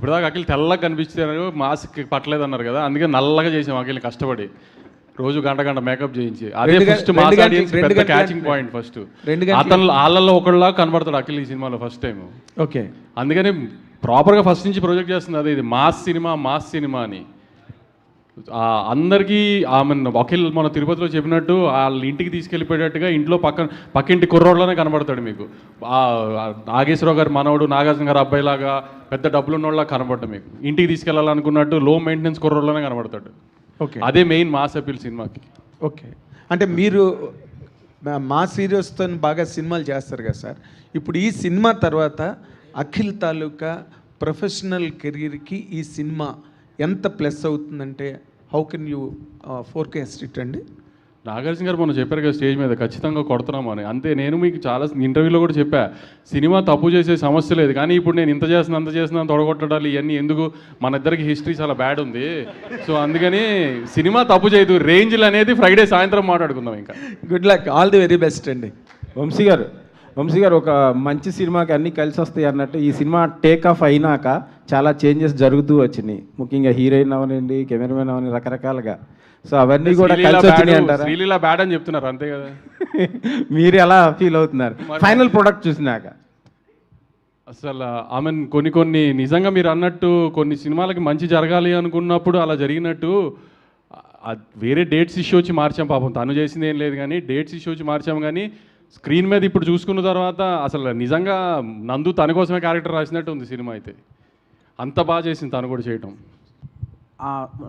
ఇప్పటిదాకా అఖిల్ తెల్లగా కనిపించారు, మాస్క్ పట్టలేదు అన్నారు కదా, అందుకే నల్లగా చేసాం అఖిల్ కష్టపడి, రోజు గంట మేకప్ చేయించి. అదే ఫస్ట్ మాస్ ఆడియన్స్ పెద్ద క్యాచింగ్ పాయింట్. ఫస్ట్ అతను వాళ్ళల్లో ఒకళ్ళ కనబడతాడు అఖిల్ ఈ సినిమాలో ఫస్ట్ టైం. ఓకే, అందుకని ప్రాపర్గా ఫస్ట్ నుంచి ప్రొజెక్ట్ చేస్తుంది అదే, ఇది మాస్ సినిమా అని అందరికీ. ఆమె అఖిల్ మన తిరుపతిలో చెప్పినట్టు వాళ్ళ ఇంటికి తీసుకెళ్ళిపోయేటట్టుగా ఇంట్లో పక్కింటి కుర్రోడ్లోనే కనబడతాడు మీకు. నాగేశ్వరరావు గారు మనవడు, నాగార్జున గారు అబ్బాయిలాగా పెద్ద డబ్బులు ఉన్నోళ్ళ కనబడ్డా మీకు. ఇంటికి తీసుకెళ్లాలనుకున్నట్టు లో మెయింటెనెన్స్ కుర్రోడ్లోనే కనబడతాడు. ఓకే, అదే మెయిన్ మాస్ అపీల్ సినిమాకి. ఓకే, అంటే మీరు మా సీరియస్తో బాగా సినిమాలు చేస్తారు కదా సార్. ఇప్పుడు ఈ సినిమా తర్వాత అఖిల్ తాలూకా ప్రొఫెషనల్ కెరీర్కి ఈ సినిమా ఎంత ప్లస్ అవుతుందంటే how can you forecast it అండి? నాగార్జున గారు మొన్న చెప్పారు కదా స్టేజ్ మీద, ఖచ్చితంగా కొడుతున్నాం అని. అంతే, నేను మీకు చాలా ఇంటర్వ్యూలో కూడా చెప్పా, సినిమా తప్పు చేసే సమస్య లేదు, కానీ ఇప్పుడు నేను ఇంత చేస్తున్నా తొడగొట్టడాలు ఇవన్నీ ఎందుకు, మన ఇద్దరికి హిస్టరీ చాలా బ్యాడ్ ఉంది. సో అందుకని సినిమా తప్పు చేయదు, రేంజ్లు అనేది ఫ్రైడే సాయంత్రం మాట్లాడుకుందాం. ఇంకా good luck, all the very best అండి. వంశీ గారు ఒక మంచి సినిమాకి అన్నీ కలిసి వస్తాయి అన్నట్టు ఈ సినిమా టేక్ ఆఫ్ అయినాక చాలా చేంజెస్ జరుగుతూ వచ్చినాయి. ముఖ్యంగా హీరోయిన్ అవనండి, కెమెరామెన్ అవని, రకరకాలుగా. సో అవన్నీ కూడా కలిసి వచ్చినాయి అంటారా? శ్రీలీల బ్యాడ్ అని చెప్తున్నారు అంతే కదా. మీరు ఎలా ఫీల్ అవుతున్నారు ఫైనల్ ప్రొడక్ట్ చూసినాక? అసలు ఆమె కొన్ని నిజంగా మీరు అన్నట్టు కొన్ని సినిమాలకి మంచి జరగాలి అనుకున్నప్పుడు అలా జరిగినట్టు వేరే డేట్స్ ఇష్యూ వచ్చి మార్చాం. పాపం తను చేసింది ఏం లేదు, కానీ డేట్స్ ఇష్యూ వచ్చి మార్చాం. కానీ స్క్రీన్ మీద ఇప్పుడు చూసుకున్న తర్వాత అసలు నిజంగా నందు తన కోసమే క్యారెక్టర్ రాసినట్టు ఉంది సినిమా అయితే. అంత బాగా చేసింది తను కూడా చేయటం.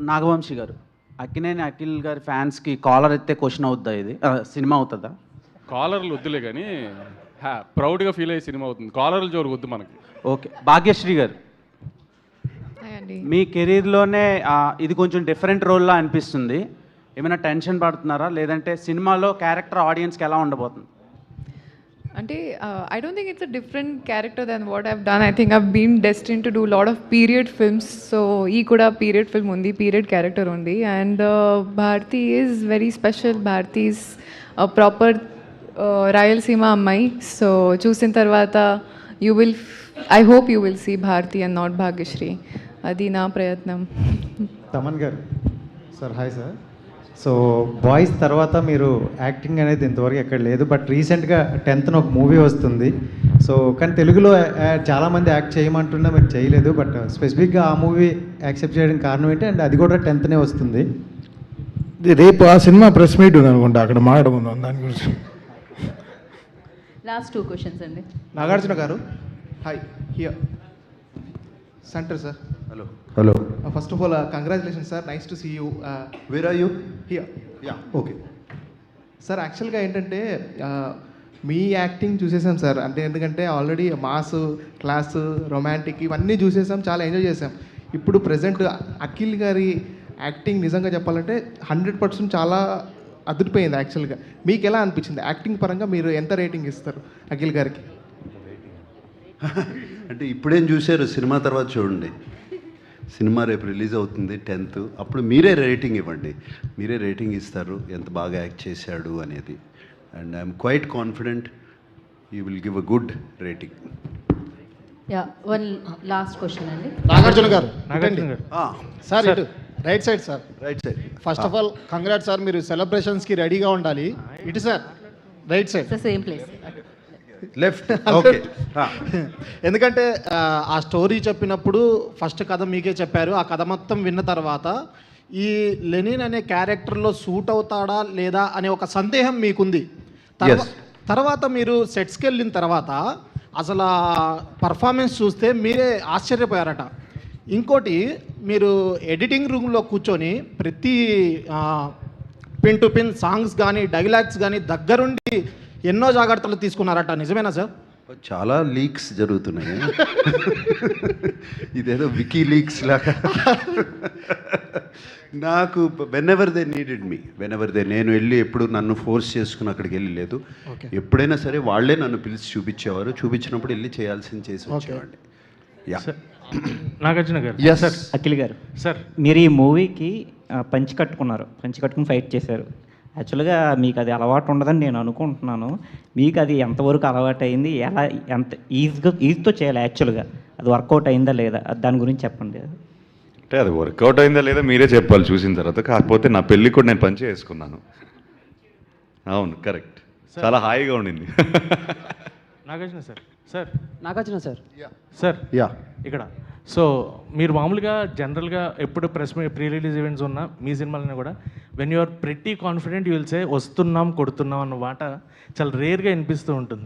నాగవంశీ గారు, అక్కినేని అఖిల్ గారి ఫ్యాన్స్కి కాలర్ ఎత్తే క్వశ్చన్ అవుతుందా ఇది సినిమా అవుతుందా? కాలర్లు వద్దులే కానీ ప్రౌడ్గా ఫీల్ అయ్యే సినిమా అవుతుంది. కాలర్లు జోరు వద్దు మనకి. ఓకే, భాగ్యశ్రీ గారు, మీ కెరీర్లోనే ఇది కొంచెం డిఫరెంట్ రోల్లా అనిపిస్తుంది. ఏమైనా టెన్షన్ పడుతున్నారా, లేదంటే సినిమాలో క్యారెక్టర్ ఆడియన్స్కి ఎలా ఉండబోతుంది? అంటే I don't think it's a different character than what I've done. I think I've been destined to do a lot of period films. So ee kuda period film undi, period character undi, and Bharti is very special. Bharti is a proper Rayalaseema ammai. So chusin tarvata I hope you will see Bharti and not Bhagyashree. Adi na prayatnam. Thaman గారు sir, hi sir. So boys తర్వాత మీరు acting అనేది ఇంతవరకు ఎక్కడ లేదు, but రీసెంట్గా 10th ఒక movie వస్తుంది. సో కానీ తెలుగులో చాలామంది యాక్ట్ చేయమంటున్నా మీరు చేయలేదు, బట్ స్పెసిఫిక్గా ఆ మూవీ యాక్సెప్ట్ చేయడానికి కారణం ఏంటి? అండ్ అది కూడా 10th వస్తుంది. రేపు ఆ సినిమా ప్రెస్ మీట్ ఉంది అనుకుంటా, అక్కడ మాట్లాడుకుందాం దాని గురించి. లాస్ట్ 2 క్వశ్చన్స్ అండి. నాగార్జున గారు, hi, here centre sir. Hello. First of all congratulation sir, nice to see you. Where are you? Here. Yeah, okay sir. యాక్చువల్గా ఏంటంటే మీ యాక్టింగ్ చూసేసాం సార్. అంటే ఎందుకంటే ఆల్రెడీ మాస్, క్లాస్, రొమాంటిక్ ఇవన్నీ చూసేసాం, చాలా ఎంజాయ్ చేసాం. ఇప్పుడు ప్రజెంట్ అఖిల్ గారి యాక్టింగ్ నిజంగా చెప్పాలంటే 100% చాలా అదిరిపోయింది. యాక్చువల్గా మీకు ఎలా అనిపించింది యాక్టింగ్ పరంగా? మీరు ఎంత రేటింగ్ ఇస్తారు అఖిల్ గారికి? అంటే ఇప్పుడేం చూశారు, సినిమా తర్వాత చూడండి. సినిమా రేపు రిలీజ్ అవుతుంది 10th, అప్పుడు మీరే రేటింగ్ ఇవ్వండి. మీరే రేటింగ్ ఇస్తారు ఎంత బాగా యాక్ట్ చేశాడు అనేది. And I'm quite confident you will give a good rating. Yeah, one last question అండి. నాగార్జున గారు సార్, ఇటు right side sir. Right side. First of all congrats sir, మీరు సెలబ్రేషన్స్కి రెడీగా ఉండాలి. ఇటు sir, right side. Same place. Left. Okay. ఎందుకంటే ఆ story చెప్పినప్పుడు ఫస్ట్ కథ మీకే చెప్పారు. ఆ కథ మొత్తం విన్న తర్వాత ఈ లెనిన్ అనే క్యారెక్టర్లో సూట్ అవుతాడా లేదా అనే ఒక సందేహం మీకుంది. తర్వాత మీరు సెట్స్కి వెళ్ళిన తర్వాత అసలు పర్ఫార్మెన్స్ చూస్తే మీరే ఆశ్చర్యపోయారట. ఇంకోటి, మీరు ఎడిటింగ్ రూమ్లో కూర్చొని ప్రతి పిన్ టు పిన్ సాంగ్స్ కానీ డైలాగ్స్ కానీ దగ్గరుండి ఎన్నో జాగ్రత్తలు తీసుకున్నారట, నిజమేనా సార్? చాలా లీక్స్ జరుగుతున్నాయి. ఇదేదో వికీ లీక్స్ లాగా. నాకు వెనెవర్ దే నీడెడ్ మీ, నేను వెళ్ళి ఎప్పుడు నన్ను ఫోర్స్ చేసుకుని అక్కడికి వెళ్ళి లేదు. ఎప్పుడైనా సరే వాళ్ళే నన్ను పిలిచి చూపించేవారు. చూపించినప్పుడు వెళ్ళి చేయాల్సింది చేసి వచ్చేవాడిని. యా. నాగార్జున గారు. సార్. అఖిల్ గారు సార్, మీరు ఈ మూవీకి పంచి కట్టుకుని ఫైట్ చేశారు. యాక్చువల్గా మీకు అది అలవాటు ఉండదని నేను అనుకుంటున్నాను. మీకు అది ఎంతవరకు అలవాటు అయింది, ఎలా ఎంత ఈజీతో చేయాలి యాక్చువల్గా అది వర్కౌట్ అయిందా లేదా దాని గురించి చెప్పండి. అంటే అది వర్కౌట్ అయిందా లేదా మీరే చెప్పాలి చూసిన తర్వాత. కాకపోతే నా పెళ్ళి కూడా నేను పంచే వేసుకున్నాను. అవును, కరెక్ట్. చాలా హాయిగా ఉండింది. Nagarjuna sir. Sir Nagarjuna sir. Sir yeah ఇక్కడ సో మీరు మామూలుగా జనరల్గా ఎప్పుడు ప్రీ రిలీజ్ ఈవెంట్స్ ఉన్నా మీ సినిమాలని కూడా when you are pretty confident you will say వస్తున్నాం కొడుతున్నాం అన్న మాట చాలా రేర్గా వినిపిస్తూ ఉంటుంది.